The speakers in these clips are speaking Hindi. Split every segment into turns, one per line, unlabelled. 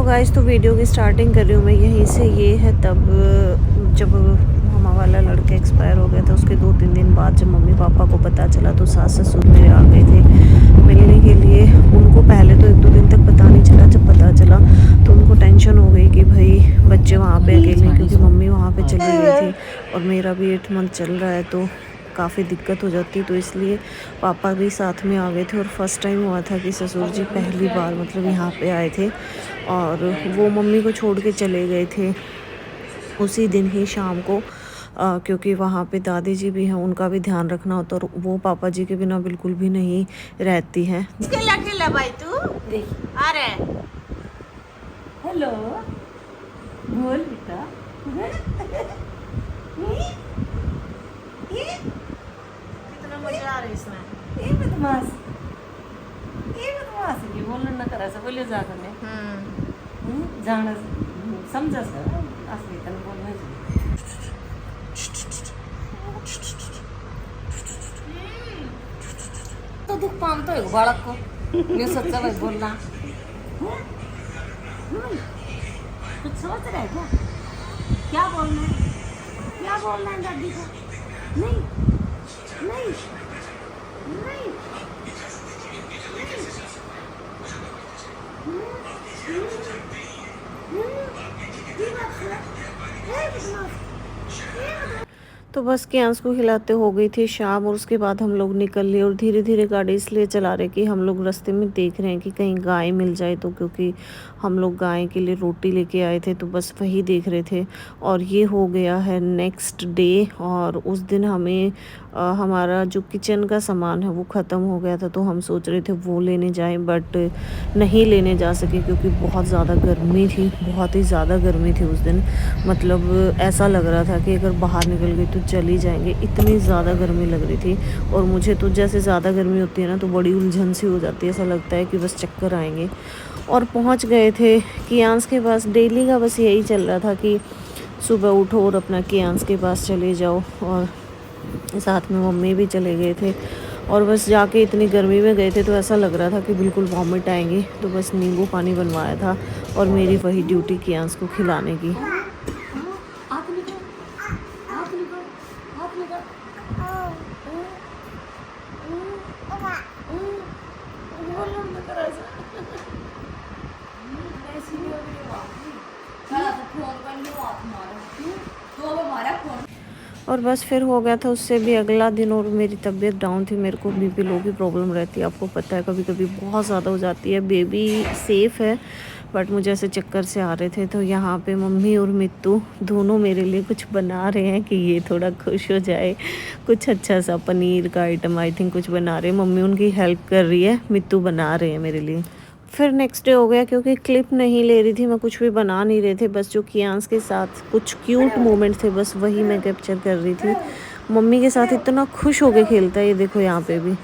हेलो गाइस, तो वीडियो की स्टार्टिंग कर रही हूँ मैं यहीं से। ये है तब जब मामा वाला लड़का एक्सपायर हो गया था। उसके 2-3 दिन बाद जब मम्मी पापा को पता चला तो सास ससुर मेरे आ गए थे मिलने के लिए। उनको पहले तो 1-2 दिन तक पता नहीं चला। जब पता चला तो उनको टेंशन हो गई कि भाई बच्चे वहाँ पे अकेले हैं, क्योंकि मम्मी वहाँ पे चली गई थी और मेरा भी 8 मंथ चल रहा है तो काफ़ी दिक्कत हो जाती। तो इसलिए पापा भी साथ में आ गए थे और फर्स्ट टाइम हुआ था कि ससुर जी पहली बार मतलब यहाँ पे आए थे। और वो मम्मी को छोड़ के चले गए थे उसी दिन ही शाम को, क्योंकि वहाँ पे दादी जी भी हैं, उनका भी ध्यान रखना होता और वो पापा जी के बिना बिल्कुल भी नहीं रहती हैं।
भाई तू अरे
हेलो बोल बेटा।
कितना मजा आ रहा है इसमें।
ये बदमाश ये बोलना ना करा बोले जा करने जाना समझा सर असली तन बोलना तो दुख पाम तो एक बालक को ये सच्चा भाई बोलना कुछ सोच रहा है क्या बोलना है दादी को? नहीं नहीं नहीं तो बस कियांस को खिलाते हो गई थी शाम और उसके बाद हम लोग निकल लिए और धीरे धीरे गाड़ी इसलिए चला रहे कि हम लोग रास्ते में देख रहे हैं कि कहीं गाय मिल जाए। तो क्योंकि हम लोग गाय के लिए रोटी लेके आए थे तो बस वही देख रहे थे। और ये हो गया है नेक्स्ट डे और उस दिन हमें हमारा जो किचन का सामान है वो ख़त्म हो गया था। तो हम सोच रहे थे वो लेने जाएं बट नहीं लेने जा सके क्योंकि बहुत ज़्यादा गर्मी थी, बहुत ही ज़्यादा गर्मी थी उस दिन। मतलब ऐसा लग रहा था कि अगर बाहर निकल गई तो चली जाएंगे, इतनी ज़्यादा गर्मी लग रही थी। और मुझे तो जैसे ज़्यादा गर्मी होती है ना तो बड़ी उलझन सी हो जाती है, ऐसा लगता है कि बस चक्कर आएंगे। और पहुंच गए थे कियांस के पास। डेली का बस यही चल रहा था कि सुबह उठो और अपना कियांस के पास चले जाओ और साथ में मम्मी भी चले गए थे। और बस जाके इतनी गर्मी में गए थे तो ऐसा लग रहा था कि बिल्कुल वॉमिट आएंगे। तो बस नींबू पानी बनवाया था और मेरी वही ड्यूटी कियांस को खिलाने की। और बस फिर हो गया था उससे भी अगला दिन और मेरी तबीयत डाउन थी। मेरे को बीपी लो की प्रॉब्लम रहती है, आपको पता है, कभी कभी बहुत ज़्यादा हो जाती है। बेबी सेफ़ है बट मुझे ऐसे चक्कर से आ रहे थे। तो यहाँ पे मम्मी और मित्तू दोनों मेरे लिए कुछ बना रहे हैं कि ये थोड़ा खुश हो जाए। कुछ अच्छा सा पनीर का आइटम आई थिंक कुछ बना रहे हैं। मम्मी उनकी हेल्प कर रही है, मित्तू बना रहे हैं मेरे लिए। फिर नेक्स्ट डे हो गया क्योंकि क्लिप नहीं ले रही थी मैं, कुछ भी बना नहीं रहे थे। बस जो कियांस के साथ कुछ क्यूट मोमेंट थे बस वही मैं कैप्चर कर रही थी। मम्मी के साथ इतना खुश होके खेलता है, ये देखो यहाँ पे भी।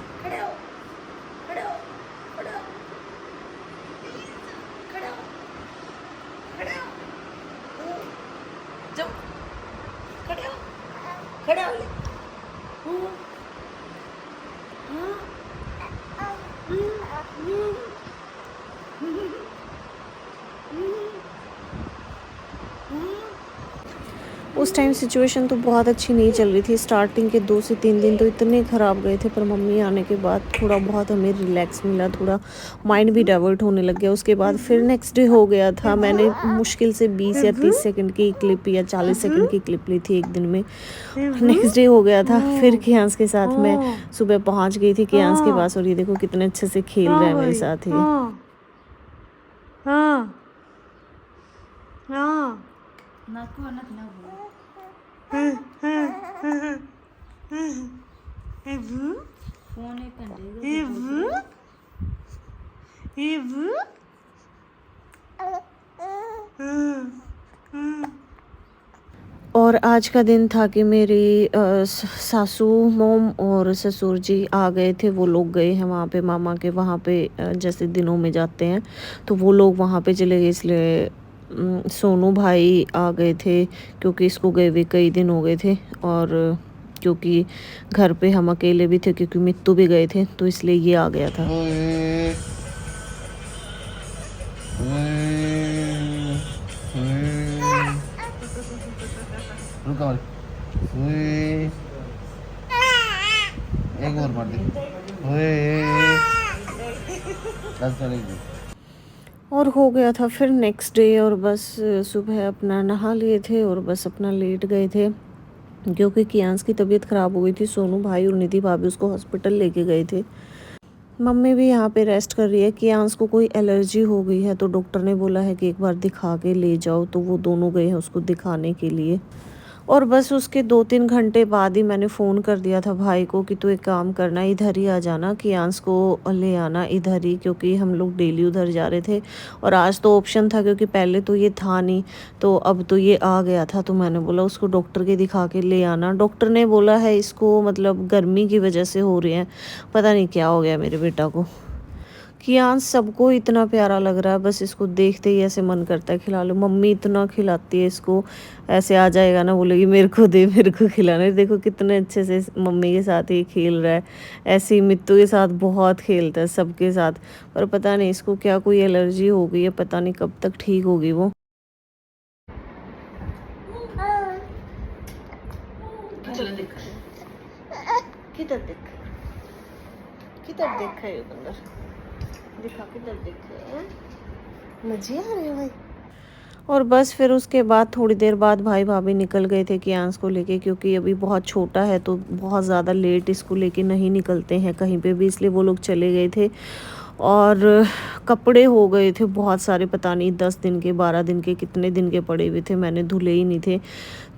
उस टाइम सिचुएशन तो बहुत अच्छी नहीं चल रही थी। स्टार्टिंग के 2 से 3 दिन तो इतने ख़राब गए थे, पर मम्मी आने के बाद थोड़ा बहुत हमें रिलैक्स मिला, थोड़ा माइंड भी डाइवर्ट होने लग गया। उसके बाद फिर नेक्स्ट डे हो गया था। मैंने मुश्किल से 20 या 30 सेकंड की क्लिप या 40 सेकंड की क्लिप ली थी एक दिन में। नेक्स्ट डे हो गया था। फिर कियांस के साथ मैं सुबह पहुँच गई थी कियांस के पास और ये देखो कितने अच्छे से खेल रहे हैं मेरे साथ ही। और आज का दिन था कि मेरी सासू मोम और ससुर जी आ गए थे। वो लोग गए हैं वहाँ पे मामा के वहाँ पे, जैसे दिनों में जाते हैं तो वो लोग वहाँ पे चले गए। इसलिए सोनू भाई आ गए थे क्योंकि इसको गए हुए कई दिन हो गए थे। और क्योंकि घर पे हम अकेले भी थे क्योंकि मित्तू भी गए थे तो इसलिए ये आ गया था।
रुक और ओए एक और मार दे ओए बस चलेगी।
और हो गया था फिर नेक्स्ट डे और बस सुबह अपना नहा लिए थे और बस अपना लेट गए थे क्योंकि कियांस की तबीयत ख़राब हो गई थी। सोनू भाई और निधि भाभी उसको हॉस्पिटल लेके गए थे। मम्मी भी यहाँ पे रेस्ट कर रही है। कियांस को कोई एलर्जी हो गई है तो डॉक्टर ने बोला है कि एक बार दिखा के ले जाओ, तो वो दोनों गए हैं उसको दिखाने के लिए। और बस उसके 2-3 घंटे बाद ही मैंने फ़ोन कर दिया था भाई को कि तू एक काम करना, इधर ही आ जाना, कियांस को ले आना इधर ही, क्योंकि हम लोग डेली उधर जा रहे थे और आज तो ऑप्शन था क्योंकि पहले तो ये था नहीं, तो अब तो ये आ गया था। तो मैंने बोला उसको डॉक्टर के दिखा के ले आना। डॉक्टर ने बोला है इसको मतलब गर्मी की वजह से हो रही है, पता नहीं क्या हो गया मेरे बेटा को। कियांस सबको इतना प्यारा लग रहा है, बस इसको देखते ही ऐसे मन करता है खिला लो। मम्मी इतना खिलाती है इसको, ऐसे आ जाएगा ना बोलेगी मेरे को दे, मेरे को खिलाना। देखो कितने अच्छे से मम्मी के साथ ही खेल रहा है। ऐसे ही मित्तू के साथ बहुत खेलता है सबके साथ, पर पता नहीं इसको क्या कोई एलर्जी हो गई है, पता नहीं कब तक ठीक होगी वो। किधर देख, किधर देखा है बंदर, दिखा किधर देखे, मजे आ रहे भाई। और बस फिर उसके बाद थोड़ी देर बाद भाई भाभी निकल गए थे कियांस को लेके, क्योंकि अभी बहुत छोटा है तो बहुत ज़्यादा लेट इसको लेके नहीं निकलते हैं कहीं पे भी, इसलिए वो लोग चले गए थे। और कपड़े हो गए थे बहुत सारे, पता नहीं 10 दिन के 12 दिन के कितने दिन के पड़े हुए थे, मैंने धुले ही नहीं थे।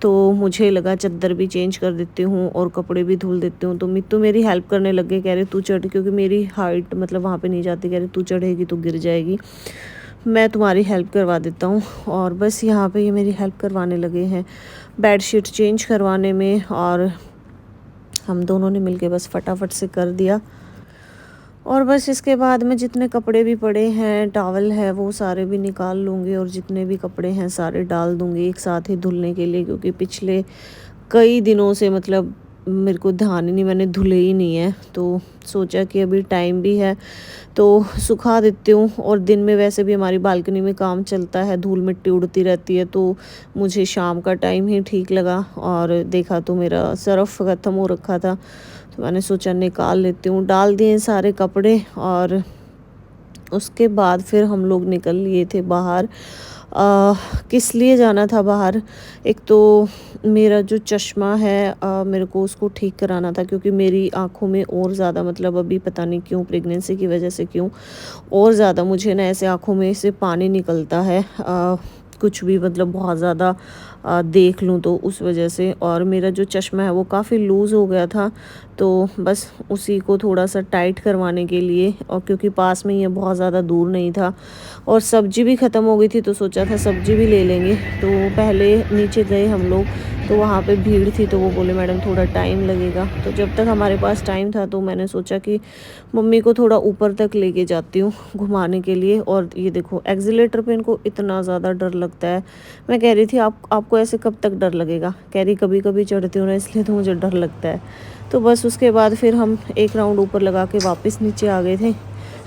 तो मुझे लगा चादर भी चेंज कर देती हूँ और कपड़े भी धुल देती हूँ। तो मित्तू मेरी हेल्प करने लग गए, कह रहे तू चढ़, क्योंकि मेरी हाइट मतलब वहाँ पे नहीं जाती, कह रहे तू चढ़ेगी तो गिर जाएगी, मैं तुम्हारी हेल्प करवा देता हूँ। और बस यहाँ पे ये मेरी हेल्प करवाने लगे हैं बेडशीट चेंज करवाने में, और हम दोनों ने मिलके बस फटाफट से कर दिया। और बस इसके बाद में जितने कपड़े भी पड़े हैं, टॉवल है, वो सारे भी निकाल लूँगी और जितने भी कपड़े हैं सारे डाल दूँगी एक साथ ही धुलने के लिए, क्योंकि पिछले कई दिनों से मतलब मेरे को ध्यान ही नहीं, मैंने धुले ही नहीं है। तो सोचा कि अभी टाइम भी है तो सुखा देती हूँ। और दिन में वैसे भी हमारी बालकनी में काम चलता है, धूल मिट्टी उड़ती रहती है, तो मुझे शाम का टाइम ही ठीक लगा। और देखा तो मेरा सर्फ ख़त्म हो रखा था, तो मैंने सोचा निकाल लेती हूँ। डाल दिए सारे कपड़े और उसके बाद फिर हम लोग निकल लिए थे बाहर। किस लिए जाना था बाहर, एक तो मेरा जो चश्मा है मेरे को उसको ठीक कराना था, क्योंकि मेरी आँखों में और ज़्यादा मतलब अभी पता नहीं क्यों, प्रेगनेंसी की वजह से क्यों और ज़्यादा मुझे ना ऐसे आँखों में से पानी निकलता है, कुछ भी मतलब बहुत ज़्यादा देख लूँ तो उस वजह से। और मेरा जो चश्मा है वो काफ़ी लूज़ हो गया था, तो बस उसी को थोड़ा सा टाइट करवाने के लिए, और क्योंकि पास में ये बहुत ज़्यादा दूर नहीं था और सब्ज़ी भी ख़त्म हो गई थी, तो सोचा था सब्ज़ी भी ले लेंगे। तो पहले नीचे गए हम लोग, तो वहाँ पे भीड़ थी, तो वो बोले मैडम थोड़ा टाइम लगेगा। तो जब तक हमारे पास टाइम था तो मैंने सोचा कि मम्मी को थोड़ा ऊपर तक लेके जाती हूँ घुमाने के लिए। और ये देखो एक्सीलेटर पे इनको इतना ज़्यादा डर लगता है। मैं कह रही थी आपको ऐसे कब तक डर लगेगा, कह रही कभी कभी चढ़ती हूँ ना इसलिए तो मुझे डर लगता है। तो बस उसके बाद फिर हम एक राउंड ऊपर लगा के वापस नीचे आ गए थे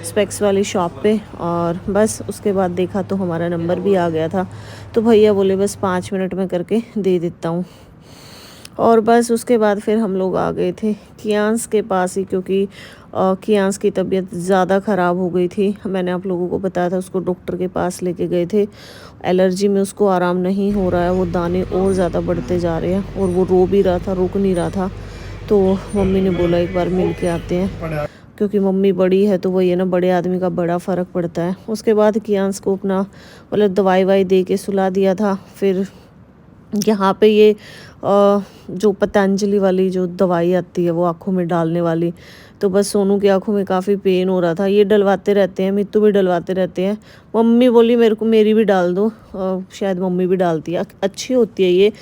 स्पेक्स वाली शॉप पे। और बस उसके बाद देखा तो हमारा नंबर भी आ गया था, तो भैया बोले बस 5 मिनट में करके दे देता हूँ। और बस उसके बाद फिर हम लोग आ गए थे कियांस के पास ही, क्योंकि कियांस की तबीयत ज़्यादा ख़राब हो गई थी। मैंने आप लोगों को बताया था, उसको डॉक्टर के पास लेके गए थे। एलर्जी में उसको आराम नहीं हो रहा है, वो दाने और ज़्यादा बढ़ते जा रहे हैं और वो रो भी रहा था, रुक नहीं रहा था। तो मम्मी ने बोला एक बार मिल के आते हैं, क्योंकि मम्मी बड़ी है तो वही है ना, बड़े आदमी का बड़ा फ़र्क पड़ता है। उसके बाद कियांस को अपना मतलब दवाई वाई दे के सुला दिया था। फिर यहाँ पे ये जो पतंजलि वाली जो दवाई आती है वो आँखों में डालने वाली, तो बस सोनू की आँखों में काफ़ी पेन हो रहा था। ये डलवाते रहते हैं, मित्तू भी डलवाते रहते हैं। मम्मी बोली मेरे को मेरी भी डाल दो, शायद मम्मी भी डालती है, अच्छी होती है ये।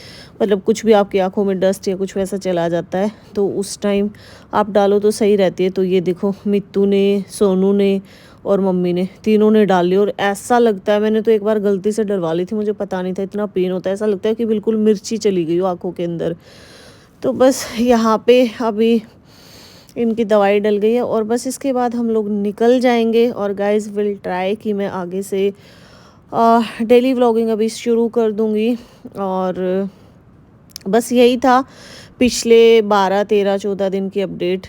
मतलब कुछ भी आपकी आँखों में डस्ट या कुछ वैसा चला जाता है तो उस टाइम आप डालो तो सही रहती है। तो ये देखो मित्तू ने, सोनू ने और मम्मी ने, तीनों ने डाल ली। और ऐसा लगता है, मैंने तो एक बार गलती से डलवा ली थी, मुझे पता नहीं था इतना पेन होता है। ऐसा लगता है कि बिल्कुल मिर्ची चली गई हो आँखों के अंदर। तो बस यहाँ पे अभी इनकी दवाई डल गई है और बस इसके बाद हम लोग निकल जाएंगे। और गाइस विल ट्राई कि मैं आगे से डेली व्लॉगिंग अभी शुरू कर दूँगी। और बस यही था पिछले 12 13 14 दिन की अपडेट।